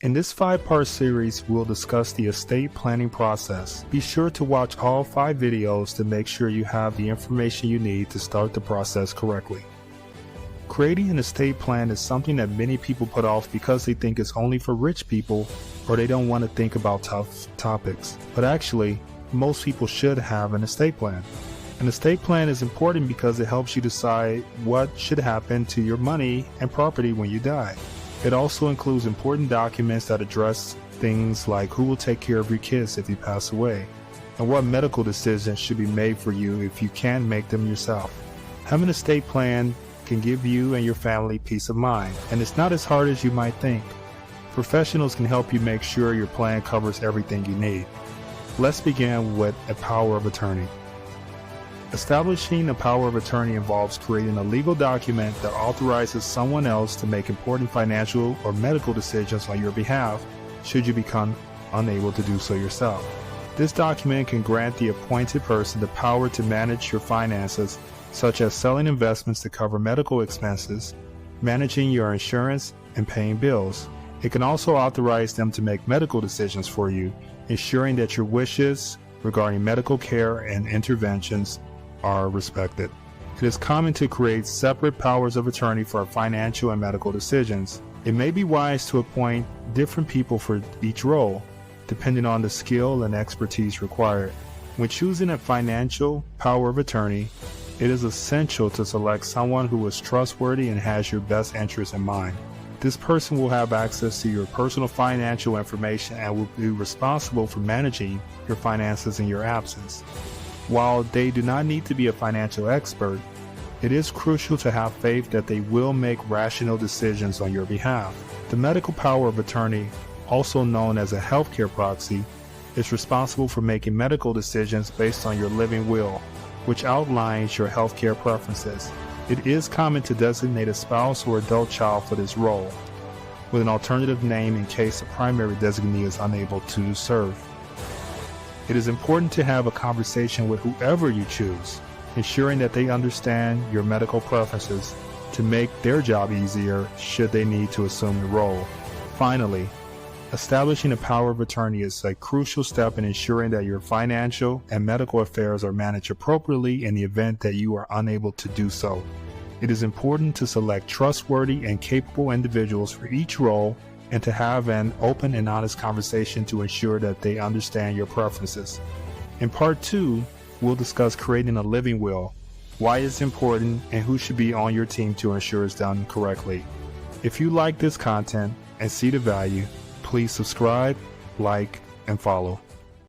In this 5-part series, we'll discuss the estate planning process. Be sure to watch all 5 videos to make sure you have the information you need to start the process correctly. Creating an estate plan is something that many people put off because they think it's only for rich people or they don't want to think about tough topics. But actually, most people should have an estate plan. An estate plan is important because it helps you decide what should happen to your money and property when you die. It also includes important documents that address things like who will take care of your kids if you pass away, and what medical decisions should be made for you if you can't make them yourself. Having an estate plan can give you and your family peace of mind, and it's not as hard as you might think. Professionals can help you make sure your plan covers everything you need. Let's begin with a power of attorney. Establishing a power of attorney involves creating a legal document that authorizes someone else to make important financial or medical decisions on your behalf should you become unable to do so yourself. This document can grant the appointed person the power to manage your finances, such as selling investments to cover medical expenses, managing your insurance, and paying bills. It can also authorize them to make medical decisions for you, ensuring that your wishes regarding medical care and interventions are respected. It is common to create separate powers of attorney for financial and medical decisions. It may be wise to appoint different people for each role, depending on the skill and expertise required. When choosing a financial power of attorney, it is essential to select someone who is trustworthy and has your best interests in mind. This person will have access to your personal financial information and will be responsible for managing your finances in your absence. While they do not need to be a financial expert, it is crucial to have faith that they will make rational decisions on your behalf. The medical power of attorney, also known as a healthcare proxy, is responsible for making medical decisions based on your living will, which outlines your healthcare preferences. It is common to designate a spouse or adult child for this role, with an alternative name in case the primary designee is unable to serve. It is important to have a conversation with whoever you choose, ensuring that they understand your medical preferences to make their job easier should they need to assume the role. Finally, establishing a power of attorney is a crucial step in ensuring that your financial and medical affairs are managed appropriately in the event that you are unable to do so. It is important to select trustworthy and capable individuals for each role and to have an open and honest conversation to ensure that they understand your preferences. In part 2, we'll discuss creating a living will, why it's important, and who should be on your team to ensure it's done correctly. If you like this content and see the value, please subscribe, like, and follow.